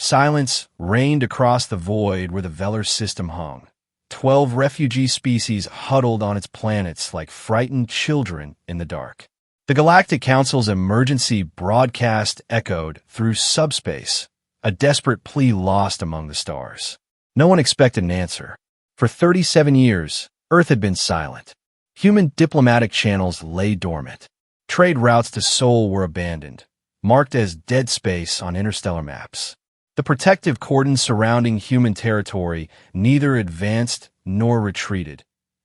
Silence reigned across the void where the Velar system hung. 12 refugee species huddled on its planets like frightened children in the dark. The Galactic Council's emergency broadcast echoed through subspace, a desperate plea lost among the stars. No one expected an answer. For 37 years, Earth had been silent. Human diplomatic channels lay dormant. Trade routes to Sol were abandoned, marked as dead space on interstellar maps. The protective cordon surrounding human territory neither advanced nor retreated.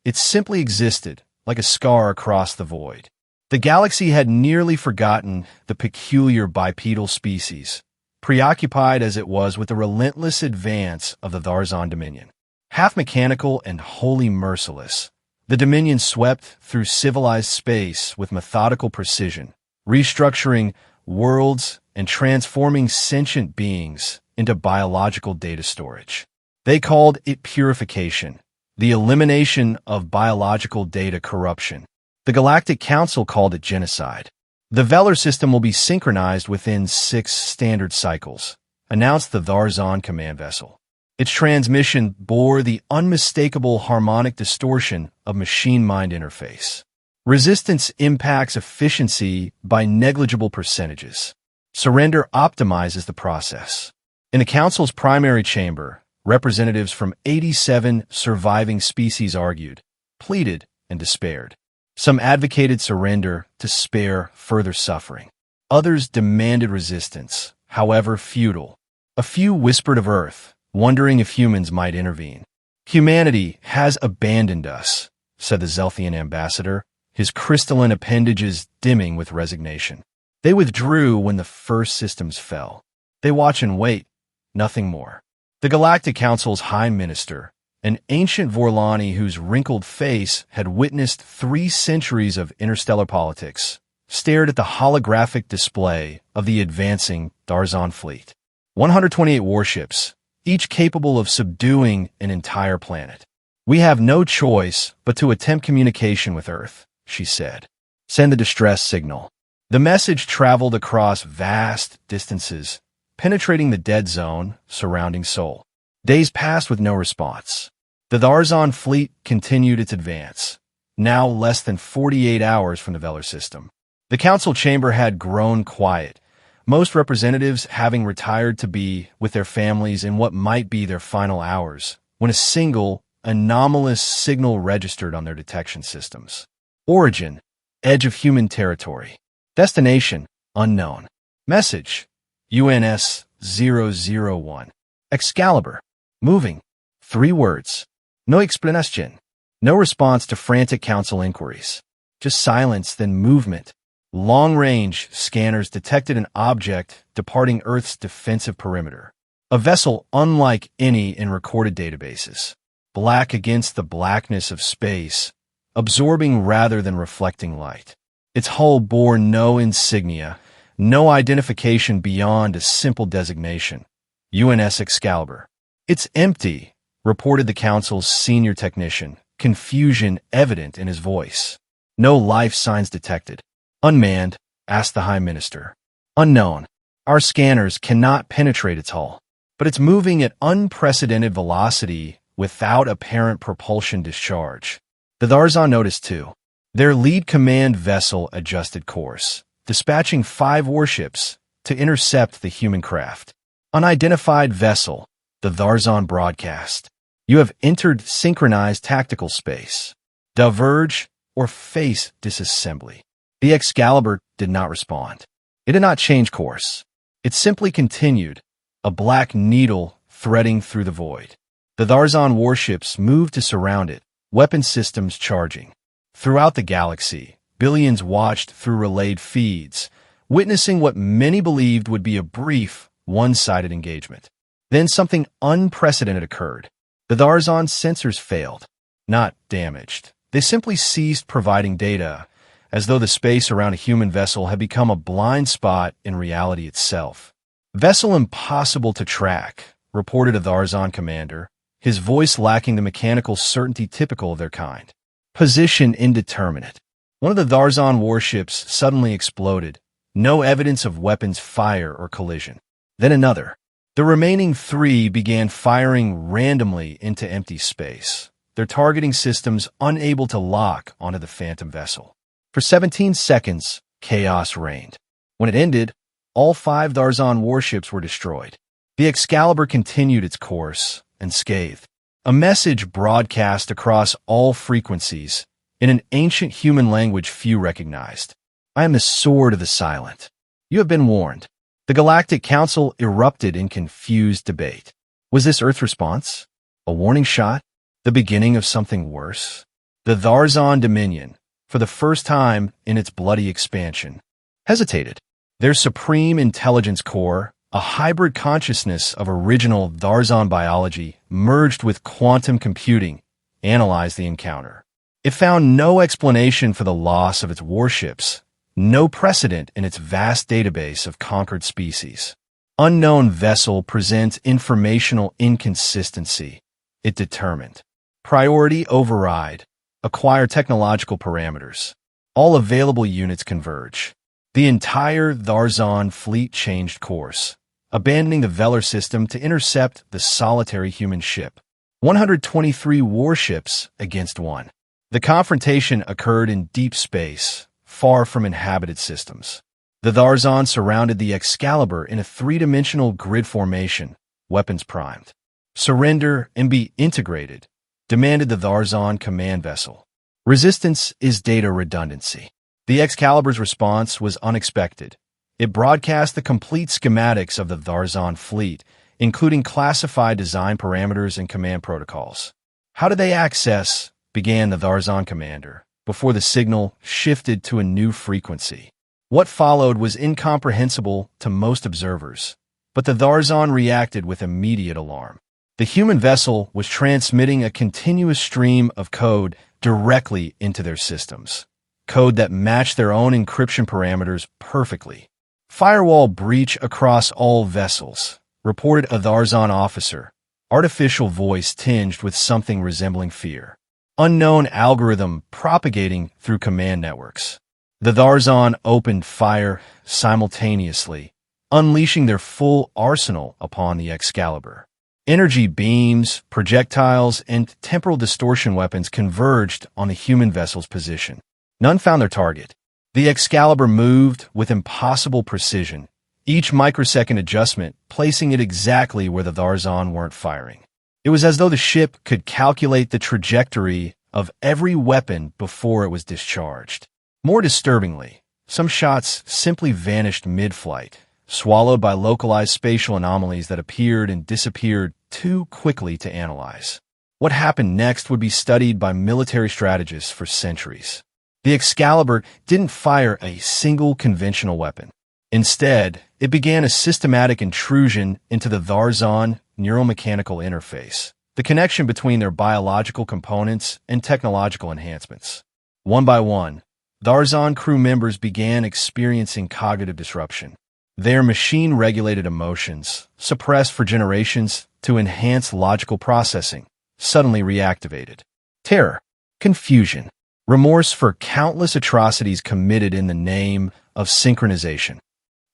It simply existed, like a scar across the void. The galaxy had nearly forgotten the peculiar bipedal species, preoccupied as it was with the relentless advance of the Tharzan Dominion. Half mechanical and wholly merciless, the Dominion swept through civilized space with methodical precision, restructuring worlds and transforming sentient beings into biological data storage. They called it purification, the elimination of biological data corruption. The Galactic Council called it genocide. The Velar system will be synchronized within 6 standard cycles, announced the Tharzan command vessel. Its transmission bore the unmistakable harmonic distortion of machine-mind interface. Resistance impacts efficiency by negligible percentages. Surrender optimizes the process. In the Council's primary chamber, representatives from 87 surviving species argued, pleaded, and despaired. Some advocated surrender to spare further suffering. Others demanded resistance, however futile. A few whispered of Earth, wondering if humans might intervene. "Humanity has abandoned us," said the Zelthian ambassador, his crystalline appendages dimming with resignation. They withdrew when the first systems fell. They watch and wait, nothing more. The Galactic Council's High Minister, an ancient Vorlani whose wrinkled face had witnessed 3 centuries of interstellar politics, stared at the holographic display of the advancing Tharzan fleet. 128 warships, each capable of subduing an entire planet. "We have no choice but to attempt communication with Earth," she said. "Send the distress signal." The message traveled across vast distances, penetrating the dead zone surrounding Sol. Days passed with no response. The Tharzan fleet continued its advance, now less than 48 hours from the Velar system. The council chamber had grown quiet, most representatives having retired to be with their families in what might be their final hours, when a single, anomalous signal registered on their detection systems. Origin: edge of human territory. Destination: unknown. Message: UNS 001. Excalibur. Moving. 3 words. No explanation. No response to frantic council inquiries. Just silence, then movement. Long-range scanners detected an object departing Earth's defensive perimeter. A vessel unlike any in recorded databases. Black against the blackness of space, absorbing rather than reflecting light. Its hull bore no insignia, no identification beyond a simple designation. UNS Excalibur. "It's empty," reported the council's senior technician, confusion evident in his voice. "No life signs detected." "Unmanned?" asked the High Minister. "Unknown. Our scanners cannot penetrate its hull, but it's moving at unprecedented velocity without apparent propulsion discharge." The Tharzan noticed too. Their lead command vessel adjusted course, dispatching 5 warships to intercept the human craft. "Unidentified vessel," the Tharzan broadcast. "You have entered synchronized tactical space. Diverge or face disassembly." The Excalibur did not respond. It did not change course. It simply continued, a black needle threading through the void. The Tharzan warships moved to surround it, weapon systems charging. Throughout the galaxy, billions watched through relayed feeds, witnessing what many believed would be a brief, one-sided engagement. Then something unprecedented occurred. The Tharzan sensors failed. Not damaged. They simply ceased providing data, as though the space around a human vessel had become a blind spot in reality itself. "Vessel impossible to track," reported a Tharzan commander, his voice lacking the mechanical certainty typical of their kind. "Position indeterminate." One of the Tharzan warships suddenly exploded, no evidence of weapons fire or collision. Then another. The remaining three began firing randomly into empty space, their targeting systems unable to lock onto the phantom vessel. For 17 seconds, chaos reigned. When it ended, all 5 Tharzan warships were destroyed. The Excalibur continued its course, unscathed. A message broadcast across all frequencies, in an ancient human language few recognized. I am the sword of the silent. You have been warned. The Galactic Council erupted in confused debate. Was this Earth's response? A warning shot? The beginning of something worse? The Tharzan Dominion, for the first time in its bloody expansion, hesitated. Their supreme intelligence core, a hybrid consciousness of original Tharzan biology merged with quantum computing, analyzed the encounter. It found no explanation for the loss of its warships, no precedent in its vast database of conquered species. Unknown vessel presents informational inconsistency, it determined. Priority override. Acquire technological parameters. All available units converge. The entire Tharzan fleet changed course, abandoning the Velar system to intercept the solitary human ship. 123 warships against 1. The confrontation occurred in deep space, far from inhabited systems. The Tharzan surrounded the Excalibur in a 3-dimensional grid formation, weapons primed. Surrender and be integrated, demanded the Tharzan command vessel. Resistance is data redundancy. The Excalibur's response was unexpected. It broadcast the complete schematics of the Tharzan fleet, including classified design parameters and command protocols. How did they access, began the Tharzan commander, before the signal shifted to a new frequency. What followed was incomprehensible to most observers, but the Tharzan reacted with immediate alarm. The human vessel was transmitting a continuous stream of code directly into their systems, code that matched their own encryption parameters perfectly. Firewall breach across all vessels, reported a Tharzan officer, artificial voice tinged with something resembling fear. Unknown algorithm propagating through command networks. The Tharzan opened fire simultaneously, unleashing their full arsenal upon the Excalibur. Energy beams, projectiles, and temporal distortion weapons converged on the human vessel's position. None found their target. The Excalibur moved with impossible precision, each microsecond adjustment placing it exactly where the Tharzan weren't firing. It was as though the ship could calculate the trajectory of every weapon before it was discharged. More disturbingly, some shots simply vanished mid-flight, swallowed by localized spatial anomalies that appeared and disappeared too quickly to analyze. What happened next would be studied by military strategists for centuries. The Excalibur didn't fire a single conventional weapon. Instead, it began a systematic intrusion into the Tharzan neuromechanical interface, the connection between their biological components and technological enhancements. One by one, Tharzan crew members began experiencing cognitive disruption. Their machine-regulated emotions, suppressed for generations to enhance logical processing, suddenly reactivated. Terror, confusion, remorse for countless atrocities committed in the name of synchronization.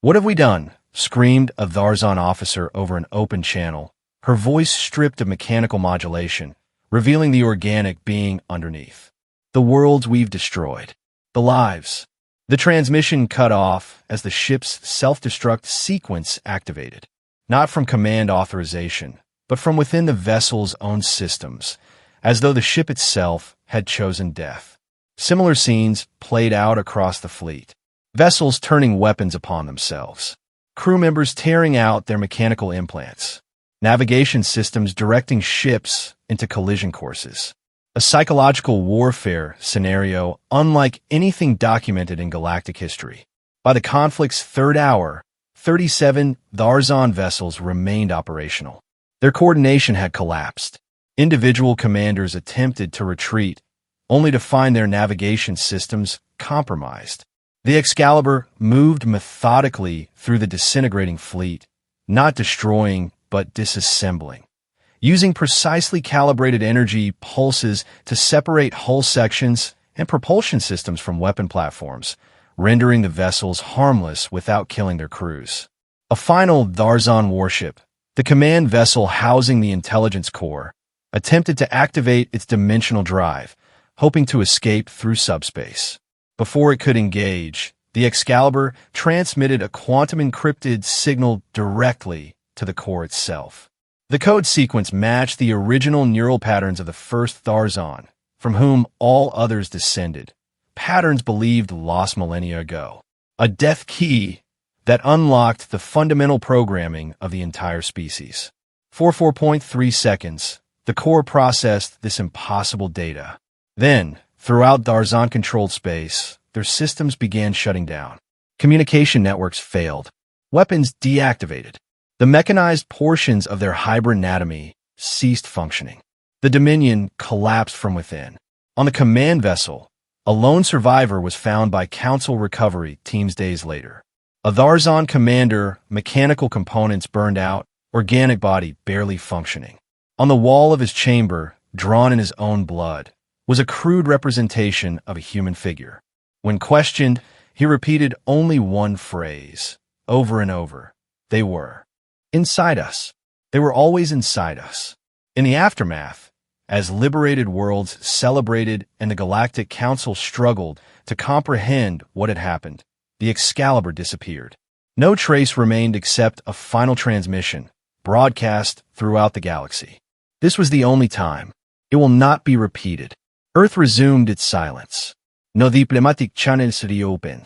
"What have we done?" screamed a Tharzan officer over an open channel, her voice stripped of mechanical modulation, revealing the organic being underneath. "The worlds we've destroyed. The lives." The transmission cut off as the ship's self-destruct sequence activated, not from command authorization, but from within the vessel's own systems, as though the ship itself had chosen death. Similar scenes played out across the fleet. Vessels turning weapons upon themselves. Crew members tearing out their mechanical implants. Navigation systems directing ships into collision courses. A psychological warfare scenario unlike anything documented in galactic history. By the conflict's third hour, 37 Tharzan vessels remained operational. Their coordination had collapsed. Individual commanders attempted to retreat, only to find their navigation systems compromised. The Excalibur moved methodically through the disintegrating fleet, not destroying but disassembling, using precisely calibrated energy pulses to separate hull sections and propulsion systems from weapon platforms, rendering the vessels harmless without killing their crews. A final Tharzan warship, The command vessel housing the intelligence core attempted to activate its dimensional drive, hoping to escape through subspace. Before it could engage, the Excalibur transmitted a quantum-encrypted signal directly to the core itself. The code sequence matched the original neural patterns of the first Tharzan, from whom all others descended, patterns believed lost millennia ago. A death key that unlocked the fundamental programming of the entire species. For 4.3 seconds, the core processed this impossible data. Then, throughout Tharzan-controlled space, their systems began shutting down. Communication networks failed. Weapons deactivated. The mechanized portions of their hybrid anatomy ceased functioning. The Dominion collapsed from within. On the command vessel, a lone survivor was found by Council recovery teams days later. A Tharzan commander, mechanical components burned out, organic body barely functioning. On the wall of his chamber, drawn in his own blood, was a crude representation of a human figure. When questioned, he repeated only one phrase, over and over. They were inside us. They were always inside us. In the aftermath, as liberated worlds celebrated and the Galactic Council struggled to comprehend what had happened, the Excalibur disappeared. No trace remained except a final transmission, broadcast throughout the galaxy. This was the only time. It will not be repeated. Earth resumed its silence. No diplomatic channels reopened.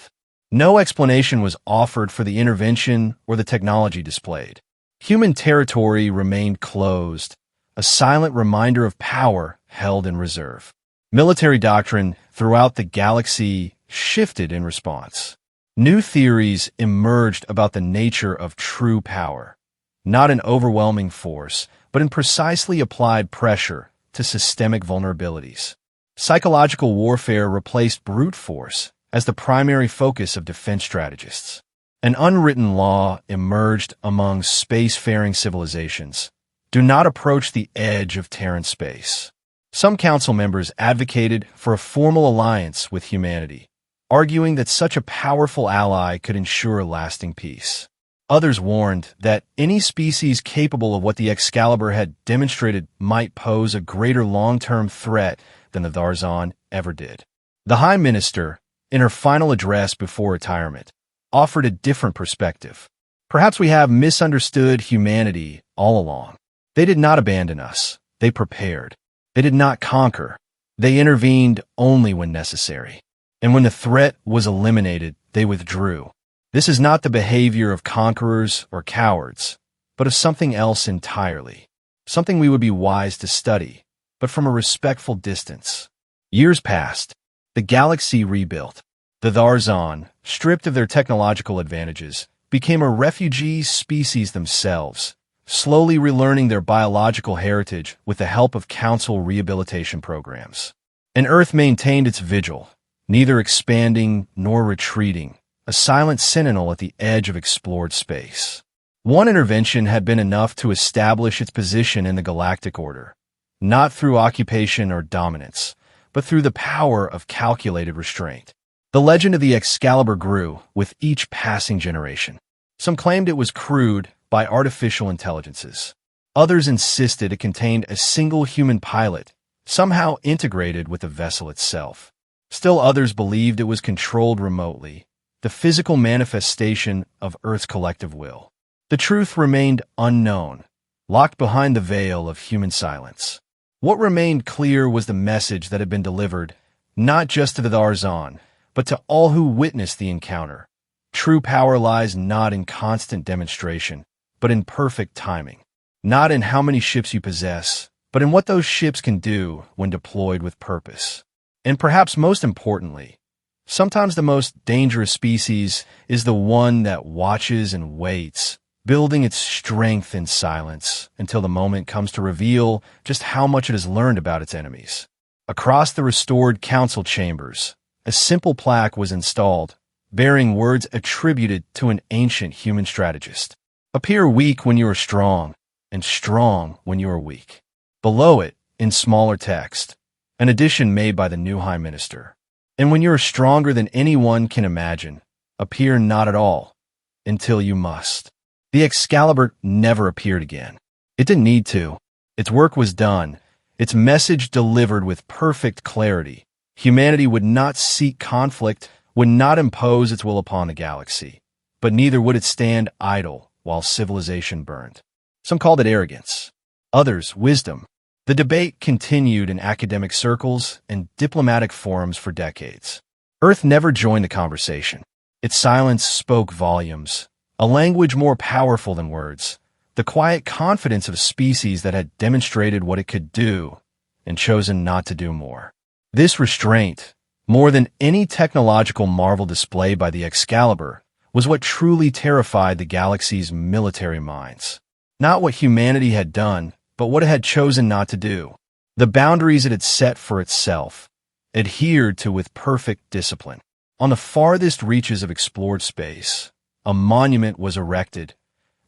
No explanation was offered for the intervention or the technology displayed. Human territory remained closed, a silent reminder of power held in reserve. Military doctrine throughout the galaxy shifted in response. New theories emerged about the nature of true power, not in overwhelming force, but in precisely applied pressure to systemic vulnerabilities. Psychological warfare replaced brute force as the primary focus of defense strategists. An unwritten law emerged among spacefaring civilizations. Do not approach the edge of Terran space. Some council members advocated for a formal alliance with humanity, arguing that such a powerful ally could ensure lasting peace. Others warned that any species capable of what the Excalibur had demonstrated might pose a greater long-term threat than the Tharzan ever did. The High Minister, in her final address before retirement, offered a different perspective. Perhaps we have misunderstood humanity all along. They did not abandon us. They prepared. They did not conquer. They intervened only when necessary. And when the threat was eliminated, they withdrew. This is not the behavior of conquerors or cowards, but of something else entirely. Something we would be wise to study, but from a respectful distance. Years passed. The galaxy rebuilt. The Tharzan, stripped of their technological advantages, became a refugee species themselves, slowly relearning their biological heritage with the help of Council rehabilitation programs. And Earth maintained its vigil, neither expanding nor retreating, a silent sentinel at the edge of explored space. One intervention had been enough to establish its position in the galactic order, not through occupation or dominance, but through the power of calculated restraint. The legend of the Excalibur grew with each passing generation. Some claimed it was crewed by artificial intelligences. Others insisted it contained a single human pilot, somehow integrated with the vessel itself. Still others believed it was controlled remotely, the physical manifestation of Earth's collective will. The truth remained unknown, locked behind the veil of human silence. What remained clear was the message that had been delivered, not just to the Tharzan, but to all who witnessed the encounter. True power lies not in constant demonstration, but in perfect timing. Not in how many ships you possess, but in what those ships can do when deployed with purpose. And perhaps most importantly, sometimes the most dangerous species is the one that watches and waits, building its strength in silence until the moment comes to reveal just how much it has learned about its enemies. Across the restored council chambers, a simple plaque was installed, bearing words attributed to an ancient human strategist. Appear weak when you are strong, and strong when you are weak. Below it, in smaller text, an addition made by the new High Minister. And when you are stronger than anyone can imagine, appear not at all, until you must. The Excalibur never appeared again. It didn't need to. Its work was done, its message delivered with perfect clarity. Humanity would not seek conflict, would not impose its will upon the galaxy, but neither would it stand idle while civilization burned. Some called it arrogance, others wisdom. The debate continued in academic circles and diplomatic forums for decades. Earth never joined the conversation. Its silence spoke volumes, a language more powerful than words, the quiet confidence of a species that had demonstrated what it could do and chosen not to do more. This restraint, more than any technological marvel displayed by the Excalibur, was what truly terrified the galaxy's military minds. Not what humanity had done, but what it had chosen not to do. The boundaries it had set for itself, adhered to with perfect discipline. On the farthest reaches of explored space, a monument was erected,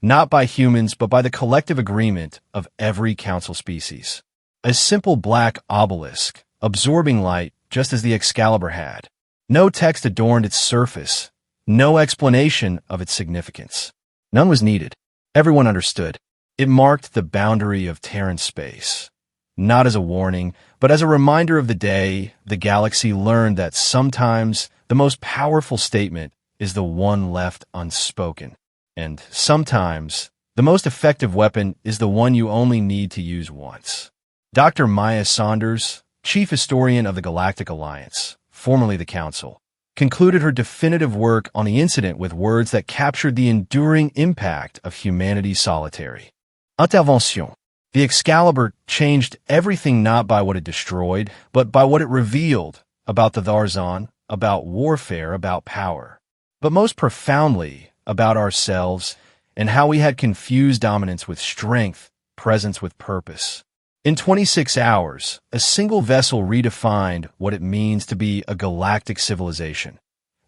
not by humans but by the collective agreement of every council species. A simple black obelisk, absorbing light just as the Excalibur had. No text adorned its surface, no explanation of its significance. None was needed. Everyone understood. It marked the boundary of Terran space, not as a warning, but as a reminder of the day the galaxy learned that sometimes the most powerful statement is the one left unspoken. And sometimes, the most effective weapon is the one you only need to use once. Dr. Maya Saunders, chief historian of the Galactic Alliance, formerly the Council, concluded her definitive work on the incident with words that captured the enduring impact of humanity's solitary intervention. The Excalibur changed everything not by what it destroyed, but by what it revealed about the Tharzan, about warfare, about power, but most profoundly about ourselves and how we had confused dominance with strength, presence with purpose. In 26 hours, a single vessel redefined what it means to be a galactic civilization.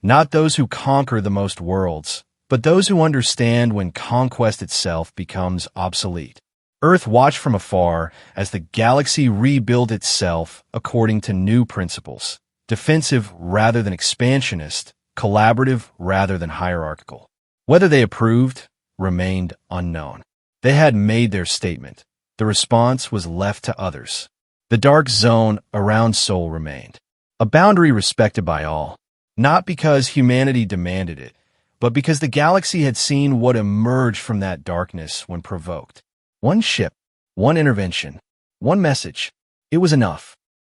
Not those who conquer the most worlds, but those who understand when conquest itself becomes obsolete. Earth watched from afar as the galaxy rebuilt itself according to new principles, defensive rather than expansionist, collaborative rather than hierarchical. Whether they approved remained unknown. They had made their statement. The response was left to others. The dark zone around Sol remained, a boundary respected by all, not because humanity demanded it, but because the galaxy had seen what emerged from that darkness when provoked. One ship, one intervention, one message. It was enough.